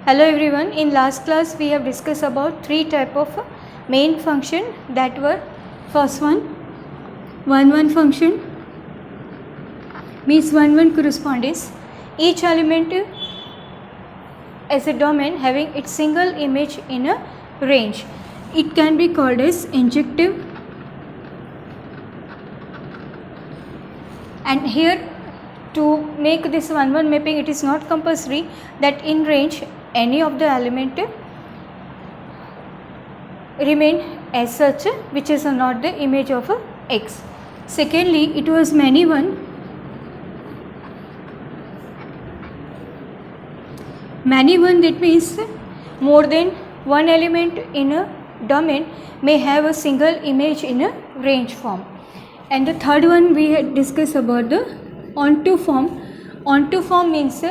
Hello everyone, in last class we have discussed about three type of main function that were first one 1 function means 1 correspondence, each element as a domain having its single image in a range. It can be called as injective, and here to make this 1 mapping it is not compulsory that in range any of the element remain as such which is not the image of X. Secondly, it was many one. Many one, that means more than one element in a domain may have a single image in a range form. And the third one we had discussed about the onto form. Onto form means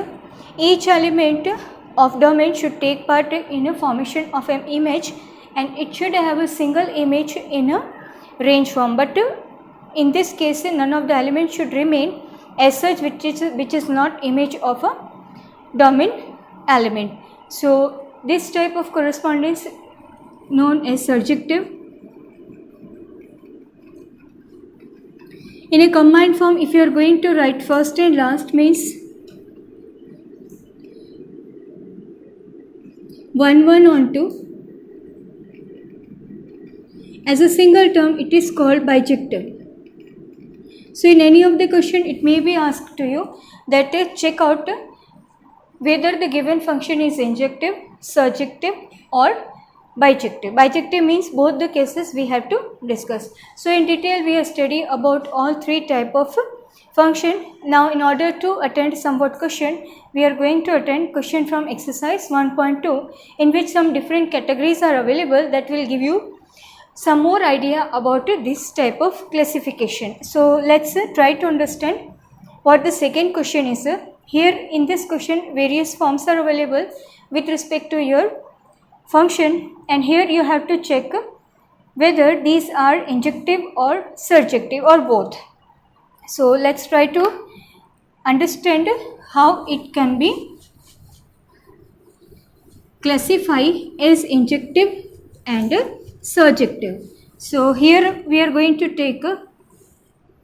each element of domain should take part in a formation of an image and it should have a single image in a range form, but in this case none of the elements should remain as such which is not image of a domain element. So this type of correspondence known as surjective. In a combined form, if you are going to write first and last, means 1 onto as a single term, it is called bijective. So in any of the question it may be asked to you that check out whether the given function is injective, surjective or bijective. Bijective means both the cases we have to discuss. So in detail we have studied about all three type of function. Now in order to attend somewhat question, we are going to attend question from exercise 1.2 in which some different categories are available that will give you some more idea about this type of classification. So let's try to understand what the second question is. Here in this question various forms are available with respect to your function, and here you have to check whether these are injective or surjective or both. So let's try to understand how it can be classified as injective and surjective. So here we are going to take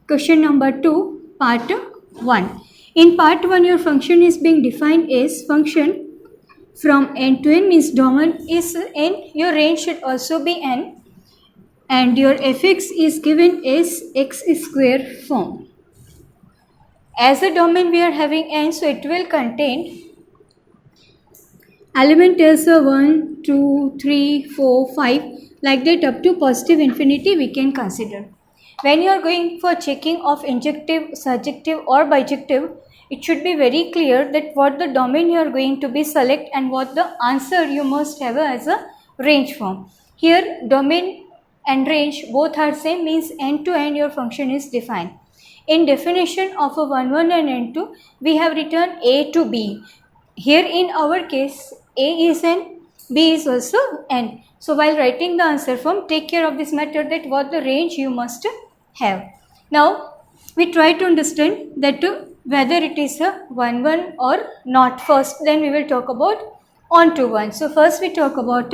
question number 2, part 1. In part 1 your function is being defined as function from n to n, means domain is n, your range should also be n, and your fx is given as x square form. As a domain we are having n, so it will contain element as a 1, 2, 3, 4, 5, like that up to positive infinity we can consider. When you are going for checking of injective, surjective or bijective, it should be very clear that what the domain you are going to be select and what the answer you must have as a range form. Here domain and range both are same, means n to n your function is defined. In definition of a 1 and n2 we have written a to b. Here in our case a is n, b is also n. So while writing the answer form, take care of this matter that what the range you must have. Now we try to understand that whether it is a 1 or not. First then we will talk about onto 1. So first we talk about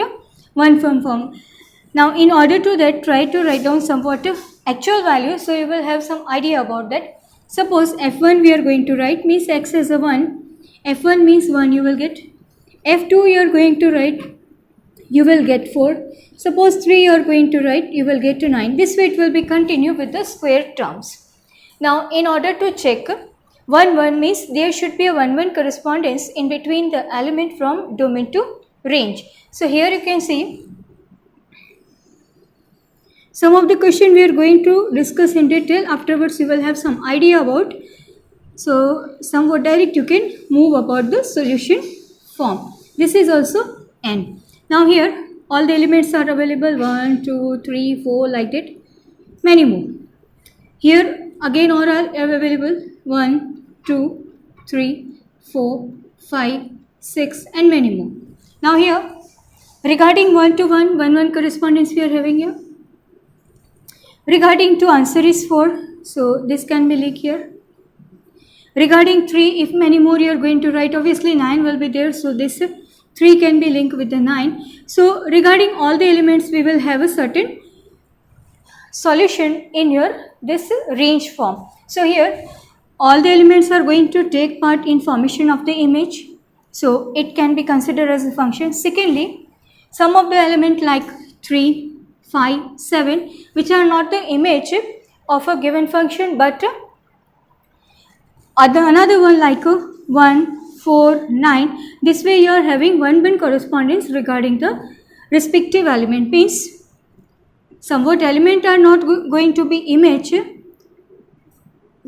1 form. Now in order to that, try to write down somewhat actual value so you will have some idea about that. Suppose f1 we are going to write, means x is a 1, f1 means 1 you will get, f2 you are going to write, you will get 4, suppose 3 you are going to write, you will get to 9. This way it will be continue with the square terms. Now in order to check 1 means there should be a 1 correspondence in between the element from domain to range. So here you can see some of the question we are going to discuss in detail. Afterwards you will have some idea about. So somewhat direct you can move about the solution form. This is also n. Now here all the elements are available, 1, 2, 3, 4, like that, many more. Here again all are available, 1, 2, 3, 4, 5, 6 and many more. Now here regarding 1 to 1 correspondence we are having here. Regarding 2 answer is 4, so this can be leak here. Regarding 3, if many more you are going to write, obviously 9 will be there, so this 3 can be linked with the 9. So regarding all the elements, we will have a certain solution in your this range form. So here all the elements are going to take part in formation of the image. So it can be considered as a function. Secondly, some of the element like 3, 5, 7 which are not the image of a given function, but another one like 1, 4, 9. This way you are having one correspondence regarding the respective element. Means somewhat element are not going to be image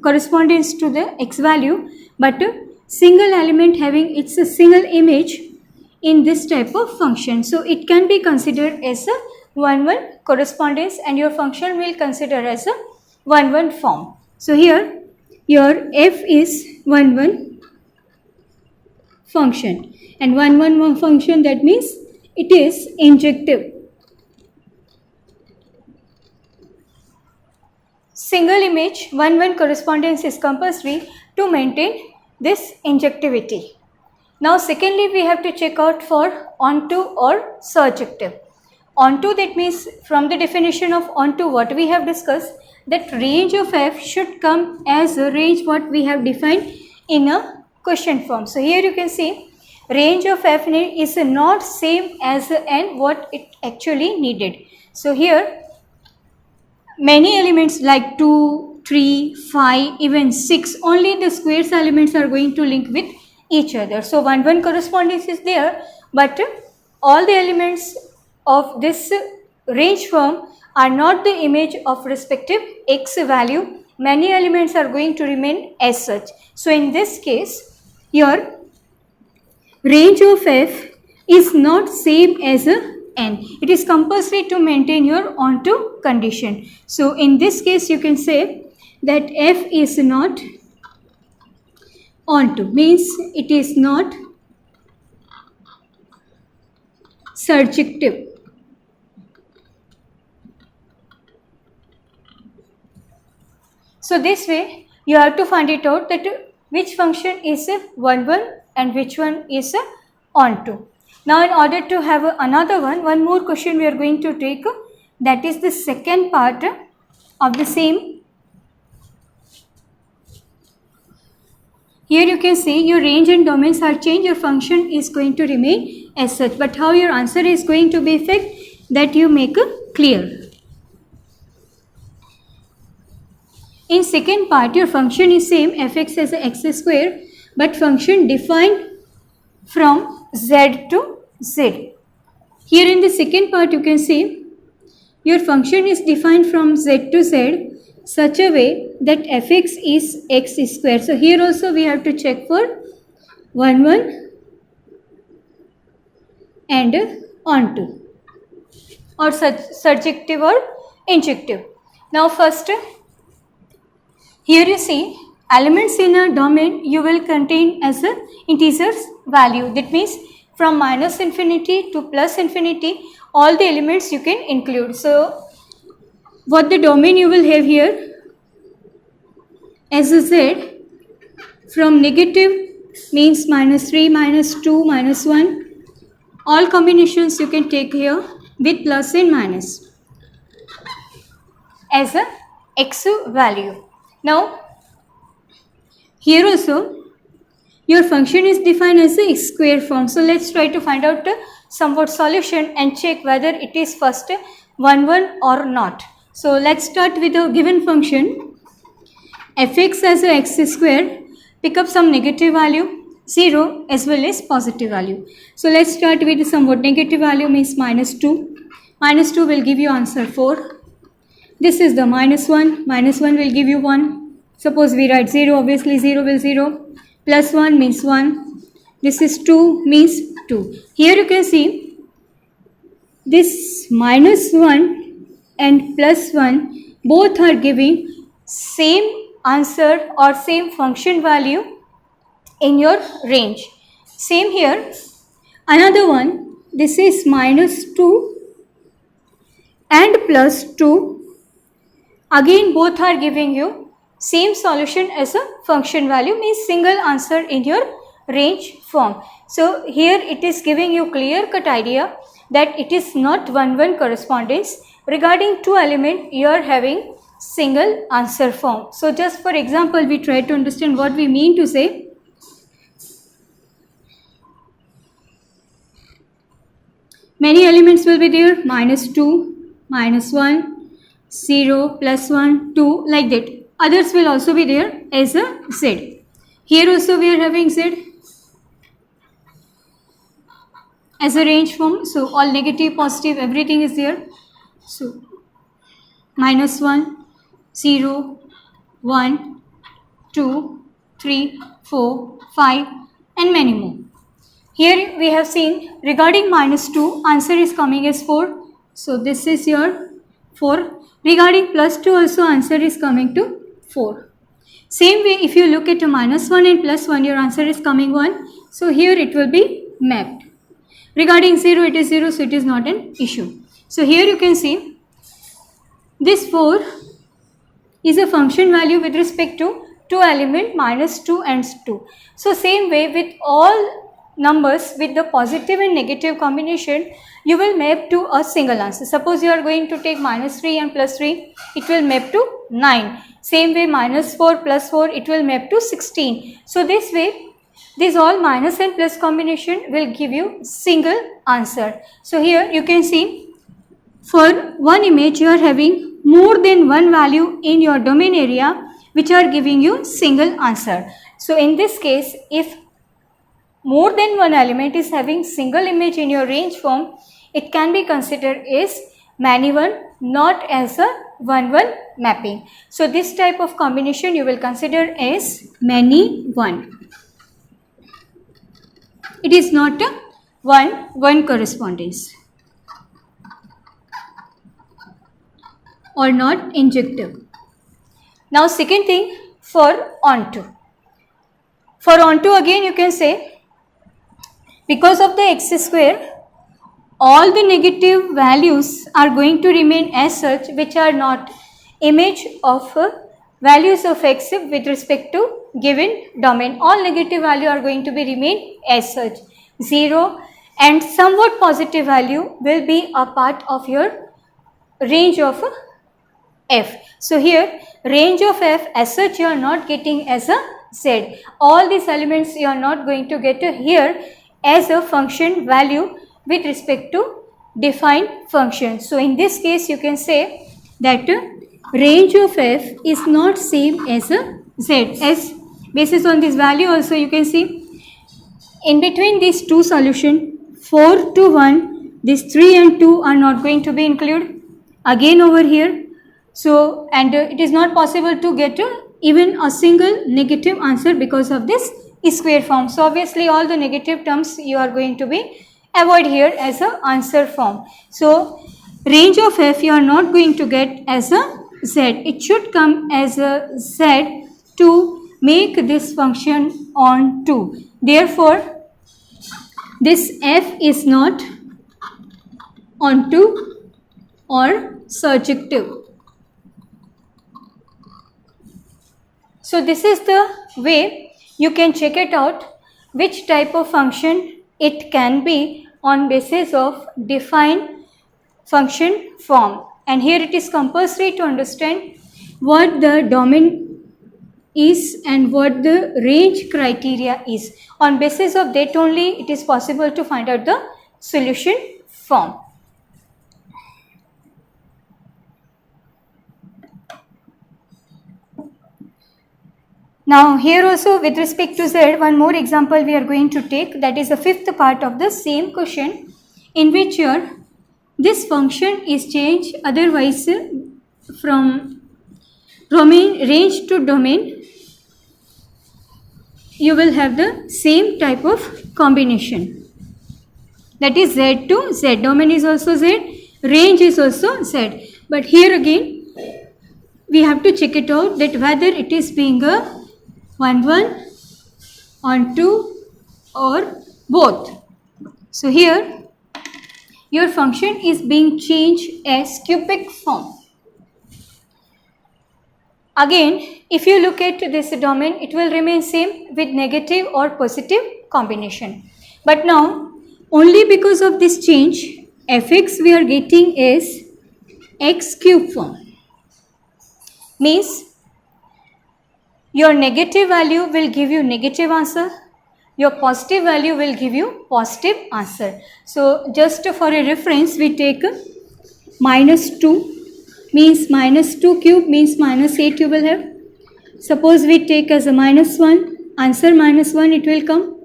correspondence to the x value, but single element having its a single image in this type of function. So it can be considered as a 1-1 correspondence, and your function will consider as a 1-1 form. So here your f is 1-1 function, and 1-1 function, that means it is injective. Single image 1-1 correspondence is compulsory to maintain this injectivity. Now secondly, we have to check out for onto or surjective. Onto, that means from the definition of onto what we have discussed, that range of f should come as a range what we have defined in a question form. So here you can see range of f is not same as n what it actually needed. So here many elements like 2, 3, 5, even 6, only the squares elements are going to link with each other. So 1-1 correspondence is there, but all the elements of this range form are not the image of respective x value. Many elements are going to remain as such. So in this case, your range of f is not same as a n. It is compulsory to maintain your onto condition. So in this case, you can say that f is not onto, means it is not surjective. So this way you have to find it out that which function is 1-1 and which one is onto. Now in order to have another one more question we are going to take, that is the second part of the same. Here you can see your range and domains are changed, your function is going to remain as such, but how your answer is going to be effect, that you make clear. In second part, your function is same fx as x square, but function defined from z to z. Here in the second part you can see your function is defined from z to z such a way that fx is x square. So here also we have to check for 1-1 and onto, or surjective or injective. Now first, here you see elements in a domain you will contain as a integers value. That means from minus infinity to plus infinity, all the elements you can include. So what the domain you will have here as a z, from negative means -3, -2, -1, all combinations you can take here with plus and minus as a x value. Now here also your function is defined as a square form. So let's try to find out somewhat solution and check whether it is first 1-1 or not. So let's start with a given function fx as a x square. Pick up some negative value 0 as well as positive value. So let's start with somewhat negative value, means -2. -2 will give you answer 4. This is the -1. -1 will give you 1. Suppose we write 0, obviously 0 will 0. Plus 1 means 1. This is 2 means 2. Here you can see this -1 and plus 1 both are giving same answer or same function value in your range. Same here. Another one, this is -2 and plus 2. Again both are giving you same solution as a function value, means single answer in your range form. So here it is giving you clear cut idea that it is not 1-1 correspondence. Regarding 2 element, you are having single answer form. So just for example, we try to understand what we mean to say. Many elements will be there, -2, -1, 0, +1, 2, like that. Others will also be there as a Z. Here also we are having Z as a range form. So all negative, positive, everything is there. So -1, 0, 1, 2, 3, 4, 5 and many more. Here we have seen regarding -2, answer is coming as 4. So this is your 4. Regarding +2 also answer is coming to 4. Same way if you look at a -1 and +1, your answer is coming 1. So here it will be mapped. Regarding 0, it is 0, so it is not an issue. So here you can see this 4 is a function value with respect to 2 element -2 and 2. So same way with all numbers with the positive and negative combination, you will map to a single answer. Suppose you are going to take -3 and +3, it will map to 9. Same way -4 + 4, it will map to 16. So this way, this all minus and plus combination will give you single answer. So here you can see for one image you are having more than one value in your domain area which are giving you single answer. So in this case, if more than one element is having single image in your range form, it can be considered as many one, not as a 1-1 mapping. So this type of combination you will consider as many one. It is not a 1-1 correspondence or not injective. Now second thing, for onto. For onto again you can say, because of the x square, all the negative values are going to remain as such which are not image of values of x with respect to given domain. All negative value are going to be remain as such. 0 and somewhat positive value will be a part of your range of f. So here range of f as such you are not getting as a z. All these elements you are not going to get here as a function value with respect to defined function. So in this case you can say that range of f is not same as a z. As basis on this value also you can see in between these two solution 4 to 1, these 3 and 2 are not going to be included again over here. So and it is not possible to get even a single negative answer because of this square form. So obviously all the negative terms you are going to be avoid here as a answer form. So range of f you are not going to get as a z. It should come as a z to make this function on 2. Therefore this f is not onto or surjective. So this is the way you can check it out which type of function it can be on basis of defined function form. And here it is compulsory to understand what the domain is and what the range criteria is. On basis of that only it is possible to find out the solution form. Now here also with respect to z, one more example we are going to take, that is the fifth part of the same question, in which your this function is changed otherwise from domain range to domain. You will have the same type of combination, that is z to z. Domain is also z, range is also z. But here again we have to check it out that whether it is being a 1-1, onto or both. So here your function is being changed as cubic form. Again if you look at this domain, it will remain same with negative or positive combination. But now only because of this change fx we are getting is x cube form. Means your negative value will give you negative answer, your positive value will give you positive answer. So just for a reference we take minus 2 means minus 2 cube means minus 8 you will have. Suppose we take as a minus 1, answer minus 1 it will come.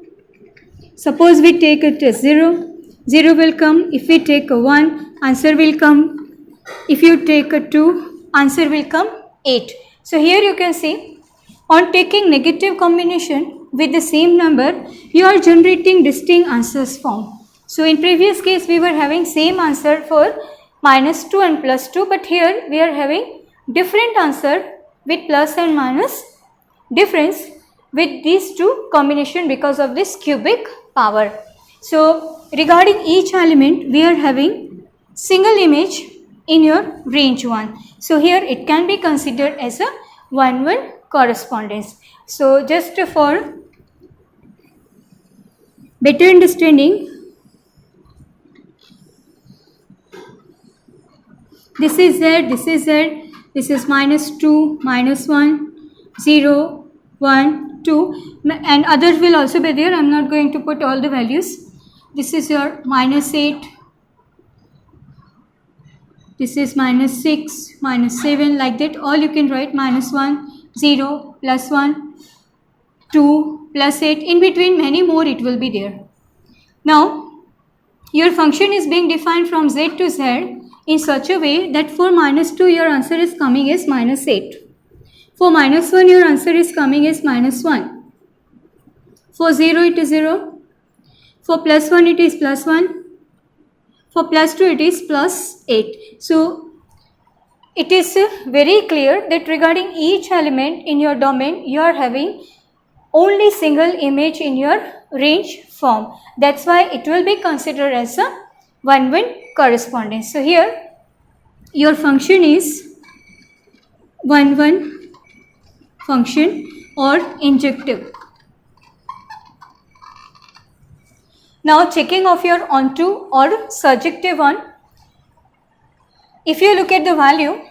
Suppose we take it as 0, 0 will come. If we take a 1, answer will come. If you take a 2, answer will come 8. So here you can see, on taking negative combination with the same number, you are generating distinct answers form. So in previous case we were having same answer for minus 2 and plus 2, but here we are having different answer with plus and minus difference with these two combination because of this cubic power. So regarding each element we are having single image in your range 1. So here it can be considered as a 1-1 correspondence. So just for better understanding, this is Z, this is Z, this is minus 2, minus 1, 0, 1, 2 and others will also be there. I am not going to put all the values. This is your minus 8, this is minus 6, minus 7, like that all you can write minus 1, 0, plus 1, 2, plus 8, in between many more it will be there. Now your function is being defined from Z to Z in such a way that for minus 2 your answer is coming as minus 8. For minus 1 your answer is coming as minus 1. For 0 it is 0. For plus 1 it is plus 1. For plus 2 it is plus 8. So it is very clear that regarding each element in your domain you are having only single image in your range form. That's why it will be considered as a 1-1 correspondence. So here your function is 1-1 function or injective. Now checking of your onto or surjective one. If you look at the value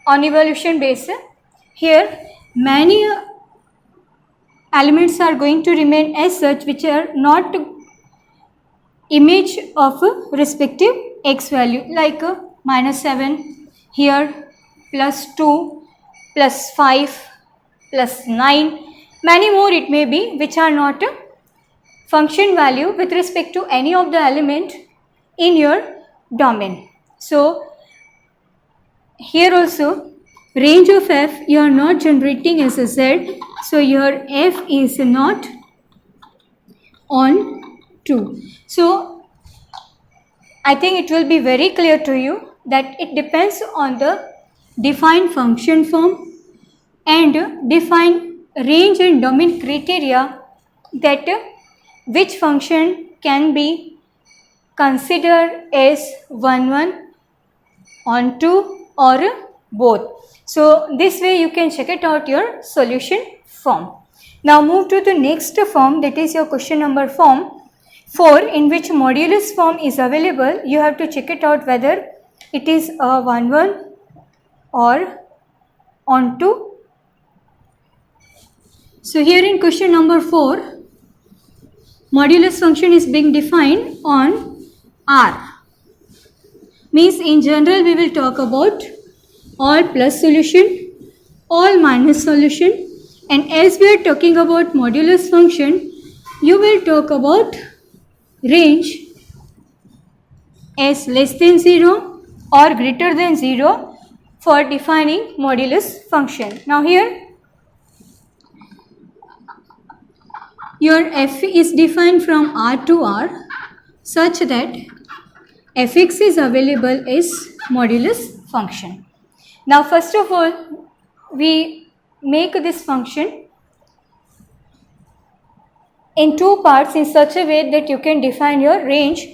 on evaluation basis, here many elements are going to remain as such which are not image of a respective x value, like minus 7 here, plus 2, plus 5, plus 9, many more it may be which are not a function value with respect to any of the element in your domain. So here also range of f you are not generating as a z, so your f is not on 2. So I think it will be very clear to you that it depends on the defined function form and defined range and domain criteria that which function can be considered as 1-1, on 2 or both. So this way you can check it out your solution form. Now move to the next form, that is your question number form 4, in which modulus form is available. You have to check it out whether it is a 1-1 or on 2. So here in question number 4, modulus function is being defined on R. Means in general we will talk about all plus solution, all minus solution, and as we are talking about modulus function, you will talk about range as less than 0 or greater than 0 for defining modulus function. Now here your f is defined from R to R such that fx is available as modulus function. Now first of all we make this function in two parts in such a way that you can define your range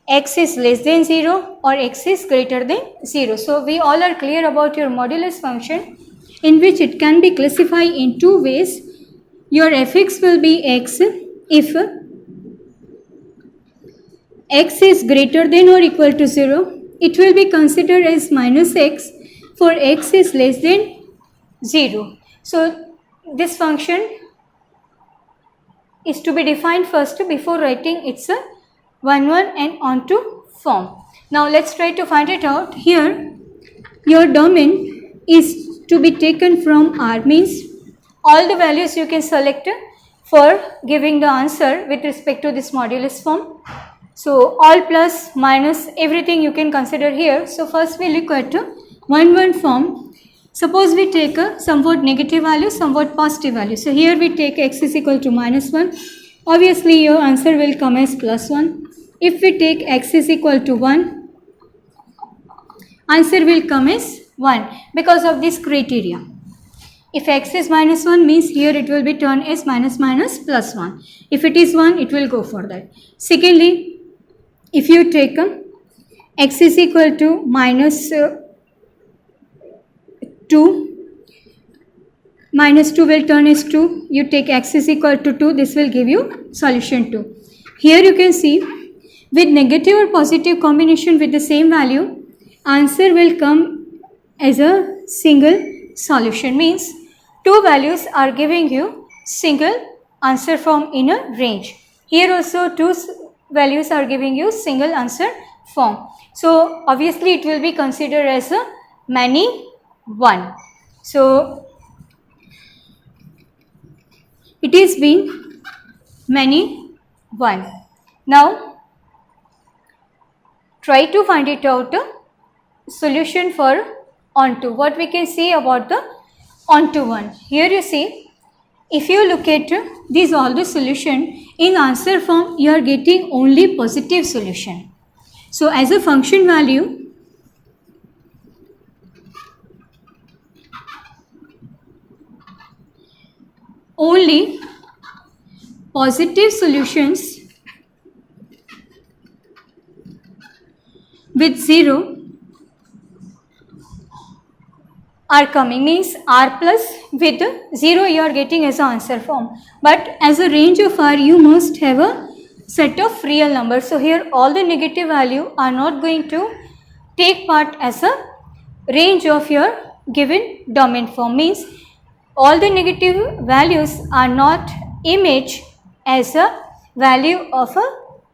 x is less than 0 or x is greater than 0. So we all are clear about your modulus function, in which it can be classified in two ways. Your fx will be x if x is greater than or equal to 0, it will be considered as minus x for x is less than 0. So this function is to be defined first before writing its 1 and onto form. Now let's try to find it out. Here your domain is to be taken from R, means all the values you can select for giving the answer with respect to this modulus form. So all plus minus everything you can consider here. So first we look at 1 form. Suppose we take a somewhat negative value, somewhat positive value. So here we take x is equal to minus 1. Obviously your answer will come as plus 1. If we take x is equal to 1, answer will come as 1 because of this criteria. If x is minus 1 means here it will be turned as minus minus plus 1. If it is 1, it will go for that. Secondly, if you take x is equal to minus 2, minus 2 will turn as 2. You take x is equal to 2, this will give you solution 2. Here you can see with negative or positive combination with the same value, answer will come as a single solution, means two values are giving you single answer form in a range. Here also two values are giving you single answer form. So obviously it will be considered as a many one. So it is being many one. Now try to find it out solution for onto. What we can say about the onto one. Here you see, if you look at these all the solution in answer form, you are getting only positive solution. So as a function value, only positive solutions with 0 are coming, means R plus with 0 you are getting as an answer form. But as a range of R, you must have a set of real numbers. So here all the negative value are not going to take part as a range of your given domain form, means all the negative values are not image as a value of a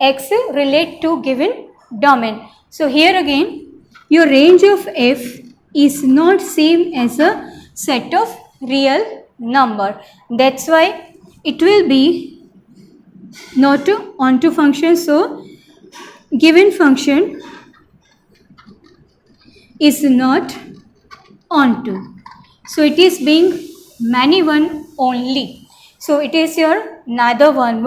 x relate to given domain. So here again your range of f is not same as a set of real number. That's why it will be not onto function. So given function is not onto. So it is being many one only. So it is your neither 1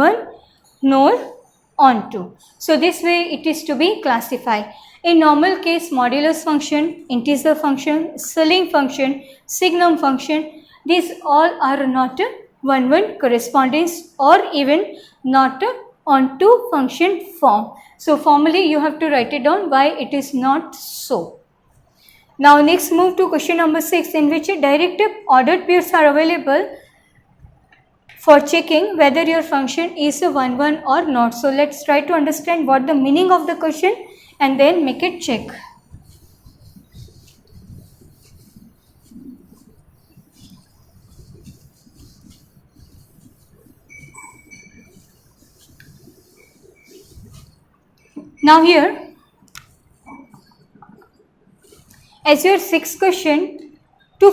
nor onto. So this way it is to be classified. In normal case, modulus function, integer function, ceiling function, signum function, these all are not 1 correspondence or even not onto function form. So formally you have to write it down why it is not so. Now next move to question number 6, in which direct ordered pairs are available for checking whether your function is a 1 or not. So let's try to understand what the meaning of the question and then make it check. Now here, as your sixth question, two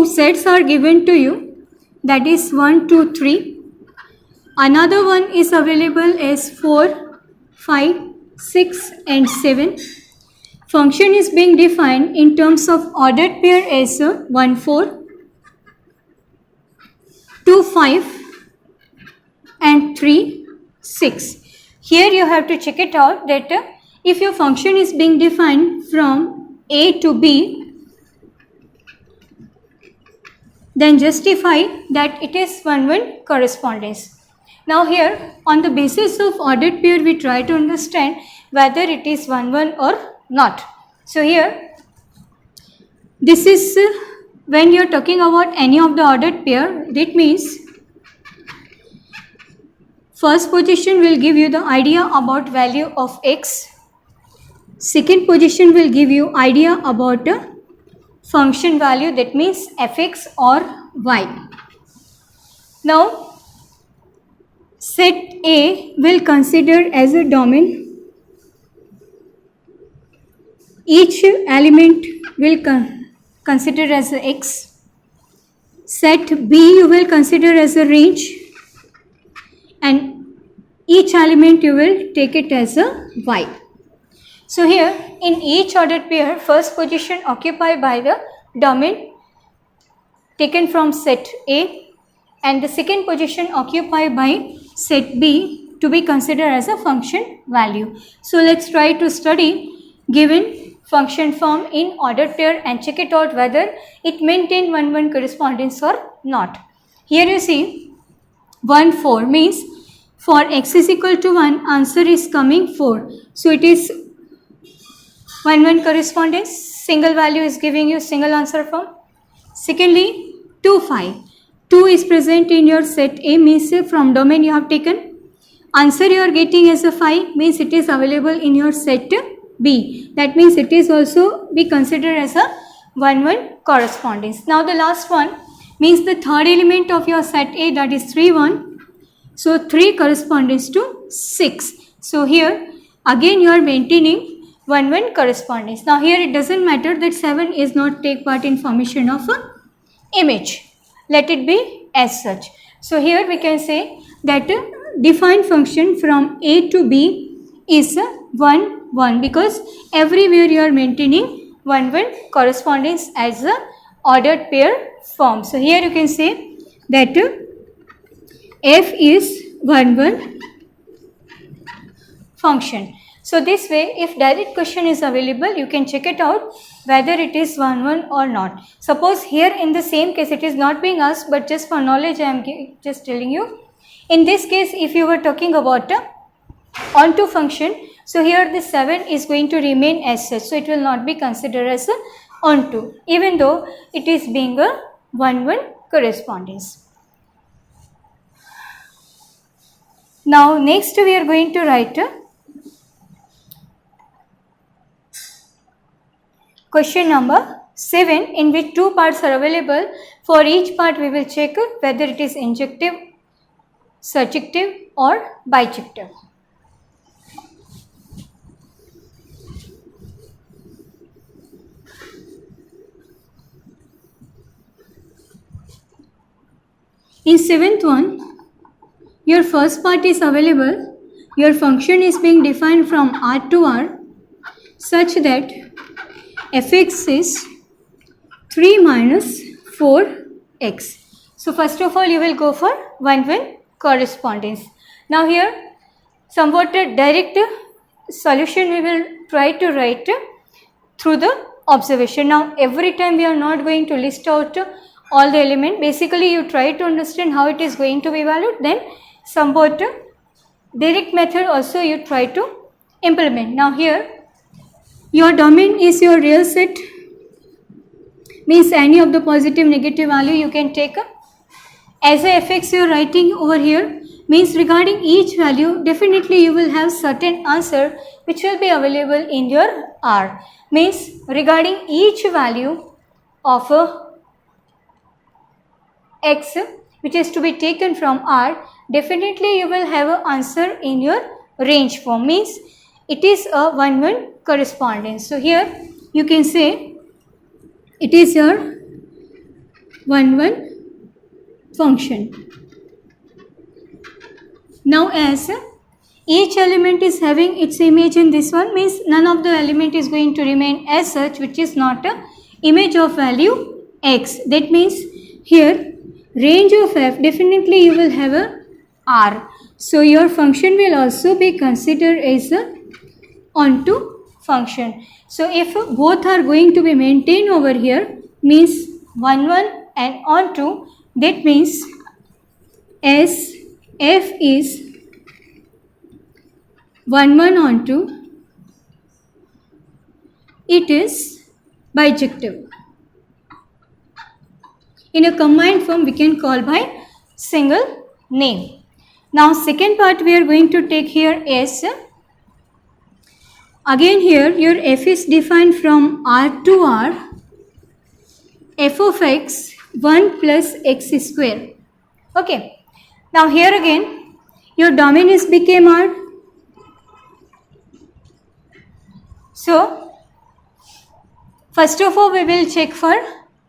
sets are given to you, that is 1, 2, 3. Another one is available as 4, 5, 6 and 7. Function is being defined in terms of ordered pair as 1, 4, 2, 5 and 3, 6. Here you have to check it out that if your function is being defined from A to B, then justify that it is 1 correspondence. Now here on the basis of ordered pair we try to understand whether it is 1 or not. So here this is when you are talking about any of the ordered pair, that means First position will give you the idea about value of x. Second position will give you idea about a function value, that means fx or y. Now set A will consider as a domain. Each element will consider as a x. Set B you will consider as a range, and each element you will take it as a y. So here in each ordered pair, first position occupied by the domain taken from set A, and the second position occupied by set B to be considered as a function value. So let's try to study given function form in ordered pair and check it out whether it maintain 1-1 correspondence or not. Here you see 1 4 means for x is equal to 1, answer is coming 4. So it is 1-1 correspondence, single value is giving you single answer form. Secondly, 2 5. 2 is present in your set A, means from domain you have taken. Answer you are getting as a 5, means it is available in your set B. That means it is also be considered as a 1-1 correspondence. Now the last one means the third element of your set A, that is 3 1. So 3 corresponds to 6. So here again you are maintaining 1-1 correspondence. Now here it doesn't matter that 7 is not take part in formation of a image. Let it be as such. So here we can say that defined function from A to B is 1 1 because everywhere you are maintaining 1-1 correspondence as a ordered pair form. So here you can say that f is 1-1 function. So this way, if direct question is available, you can check it out whether it is 1-1 or not. Suppose here in the same case it is not being asked, but just for knowledge I am just telling you. In this case, if you were talking about a onto function, so here the 7 is going to remain as such. So it will not be considered as a onto, even though it is being a 1-1 correspondence. Now next we are going to write question number 7, in which 2 parts are available. For each part we will check whether it is injective, surjective or bijective. In 7th one, your first part is available. Your function is being defined from R to R such that fx is 3 minus 4x. So first of all you will go for 1-1 correspondence. Now here somewhat a direct solution we will try to write through the observation. Now every time we are not going to list out all the element. Basically you try to understand how it is going to be valued, then somewhat direct method also you try to implement. Now here your domain is your real set, means any of the positive negative value you can take. As a fx you are writing over here, means regarding each value definitely you will have certain answer which will be available in your R. Means regarding each value of x which is to be taken from R, definitely you will have an answer in your range form, means it is a 1-1 correspondence. So here you can say it is your 1-1 function. Now as each element is having its image in this one, means none of the element is going to remain as such which is not a image of value x. That means here range of f definitely you will have a R. So your function will also be considered as a onto function. So if both are going to be maintained over here, means 1-1 and onto, that means as f is 1-1 onto, it is bijective. In a combined form we can call by single name. Now second part we are going to take here is, again here your f is defined from R to R, f of x 1 plus x square. Okay. Now here again your domain is became R. So first of all we will check for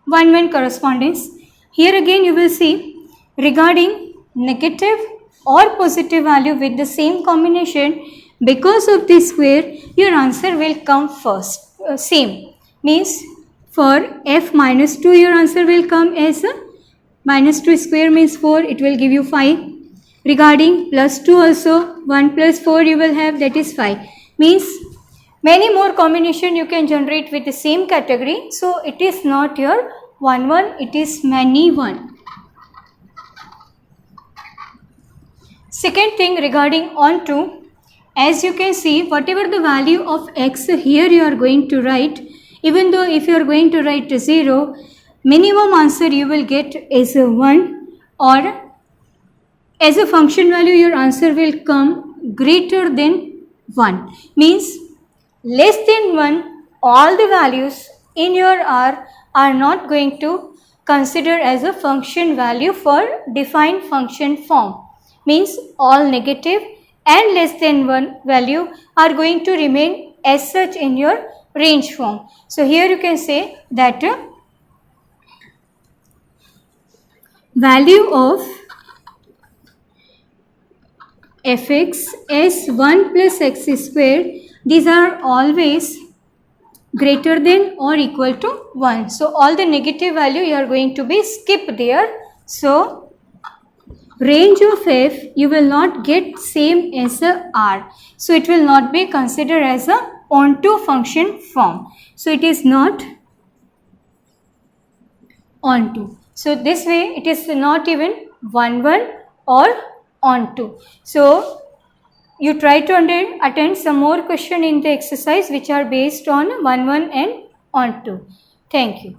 1-1 correspondence. Here again you will see regarding negative or positive value with the same combination, because of this square your answer will come first. Same means for f minus 2 your answer will come as minus 2 square means 4, it will give you 5. Regarding plus 2 also 1 plus 4 you will have, that is 5. Means many more combination you can generate with the same category. So it is not your 1-1, it is many 1. Second thing regarding onto, as you can see whatever the value of x here you are going to write, even though if you are going to write 0, minimum answer you will get is 1, or as a function value your answer will come greater than 1. Means less than 1 all the values in your R are not going to consider as a function value for defined function form. Means all negative and less than 1 value are going to remain as such in your range form. So here you can say that value of fx as 1 plus x square, these are always greater than or equal to 1. So all the negative value you are going to be skip there. So range of f you will not get same as a R. So it will not be considered as a onto function form. So it is not onto. So this way it is not even 1-1 or onto. So you try to attend some more question in the exercise which are based on 1-1 and onto. Thank you.